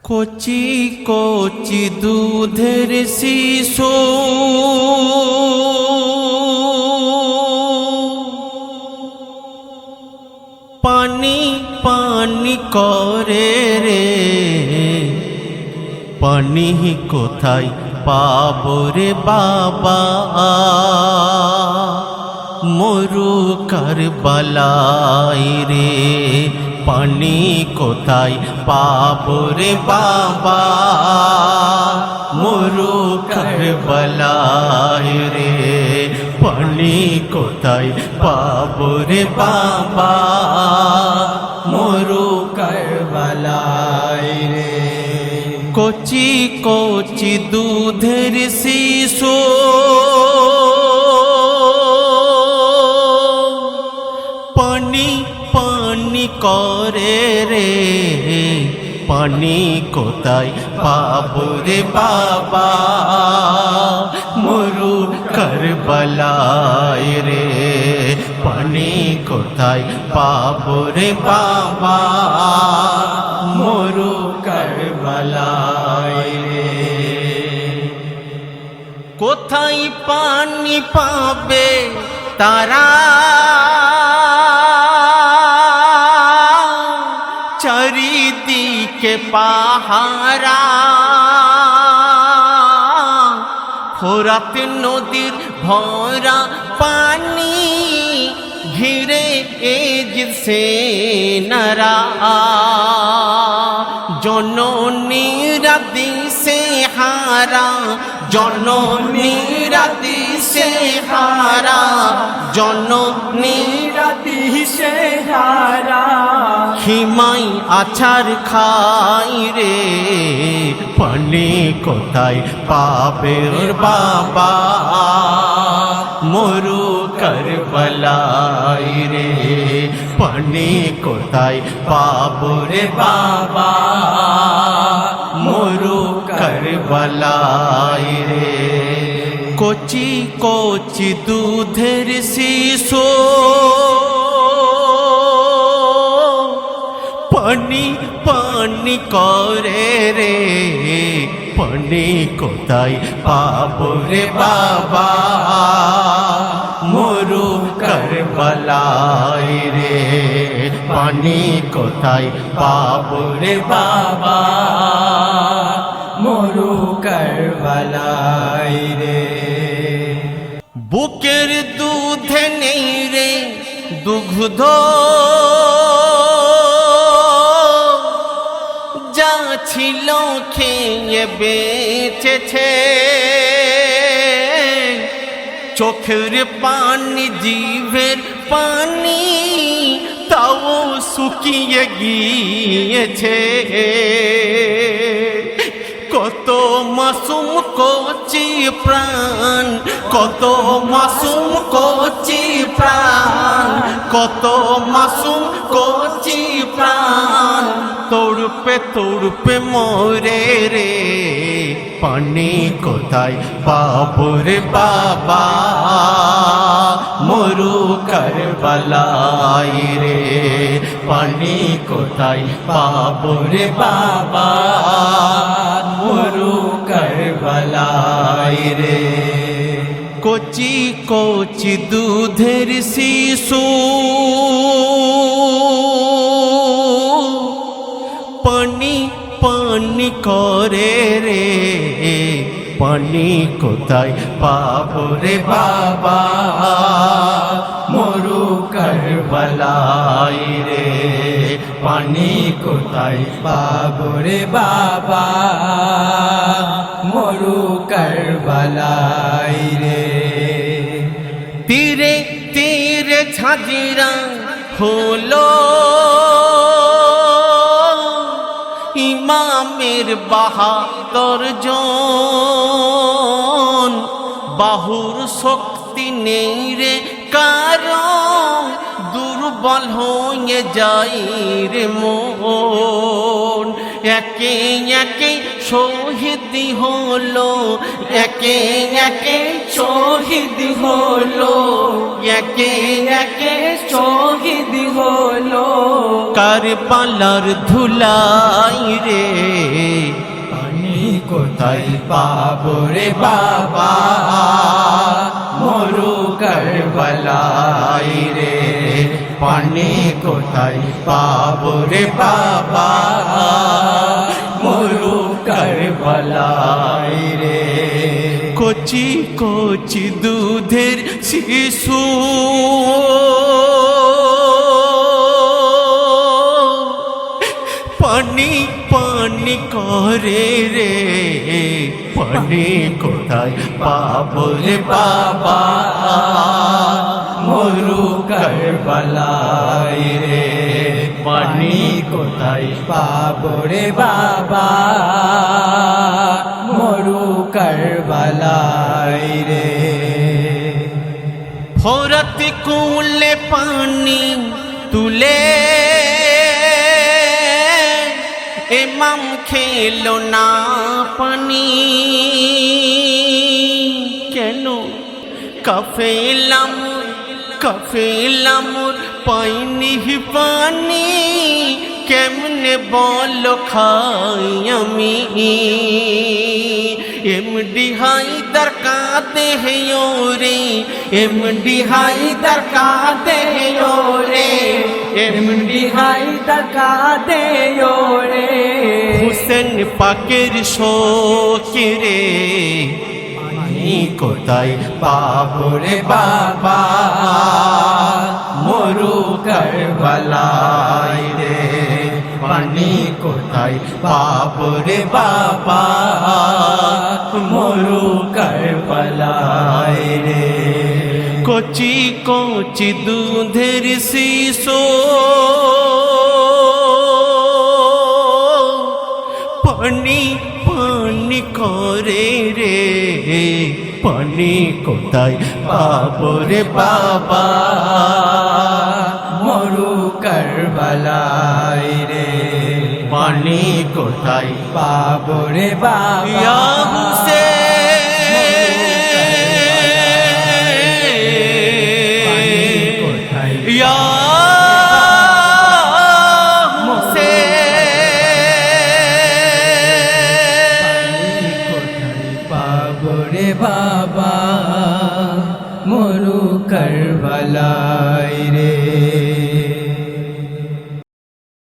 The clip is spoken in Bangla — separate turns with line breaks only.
কচি কচি দুধের শিশু পানি পানি করে রে, পানি কোথায় পাবো রে বাবা, মরু কারবালায় রে, পানি কোথায় পাবো রে বাবা, মরু কারবালায় রে, পানি কোথায় পাবো রে বাবা, মরু কারবালায় রে। কচি কচি দুধের শিশু পানি পানি করে রে, পানি কোথায় পাবো রে বাবা, মরু কারবালায় রে, পানি কোথায় পাবো রে বাবা, মরু কারবালায় রে। কোথায় পানি পাবে তারা, চারিদিকে পাহারা, ফোরাত নদীর ভরা পানি ঘিরে এজছে নারা, জননীরা দিশে হারা, জননীরা দিশে হারা, জননীরা দিশে হারা, হিমাই আছার খাই রে, পানি কোথায় পাবে রে বাবা, মরু কারবালায় রে, পানি কোথায় পাবো রে বাবা, মরু কারবালায় রে। কচি কচি দুধের শিশু পানি পানি করে রে, পানি কোথায় পাবো রে বাবা, মরু কারবালায় রে, পানি কোথায় পাবো রে বাবা, মরু কারবালায় রে। বুকের দুধে নেই রে দুগ্ধ, যা ছিল খেয়ে বেঁচেছে, চোখের পানি জিভের পানি তাও শুকিয়ে গিয়েছে, কত মাসুম কচি প্রাণ, কত মাসুম কচি প্রাণ, কত মাসুম কচি প্রাণ তড়পে তড়পে মরে রে, পানি কোথায় পাবো রে বাবা, মরু কারবালায় রে, পানি কোথায় পাবো রে বাবা, মরু কারবালায় রে। কচি কচি দুধের শিশু পানি পানি করে রে, পানি কোথায় পাবো রে বাবা, মরু কারবালায় রে, পানি কোথায় পাবো রে বাবা, মরু কারবালায় রে। তীরে তীরে ঝাঁঝরা হলো ইমামের ৭২ জন, বাহুর শক্তি নেই রে কারো, দুর্বল হয়ে যাই রে মন, একে একে শহীদ হলো, একে একে শহীদ হলো, একে একে শহীদ হলো, কারবালার ধুলাই রে
কোথায় পাবো রে বাবা মরু কারবালায় রে পানি কোথায় পাবো রে বাবা মরু কারবালায় রে
কচি কচি দুধের শিশু পানি পানি করে রে পানি কোথায় পাবো রে বাবা
মরু কারবালায় রে পানি কোথায় পাবো রে বাবা মরু কারবালায় রে
ফোরত কুলে পানি তুলে ইমাম খেলো না পানি কেন কাফেলাম পাইনি পানি কেমনে বল খাই আমি এমডি হায়দার কাঁদে রে এমডি হায়দার কাঁদে রে
এমডি হায়দার কাঁদে রে
হুসেন পাকের শোকে রে পানি কোথায়
পাবো রে বাবা মরু কারবালায় রে পানি কোথায় পাবো রে বাবা মরু কারবালায় রে
কচি কচি দুধের শিশু পানি পানি করে রে পানি কোথায় পাবো রে বাবা
মরু কারবালায় রে
পানি কোথায়
পাবো রে বাবা
ইয়া হুসেন ইয়া
পাবো রে বাবা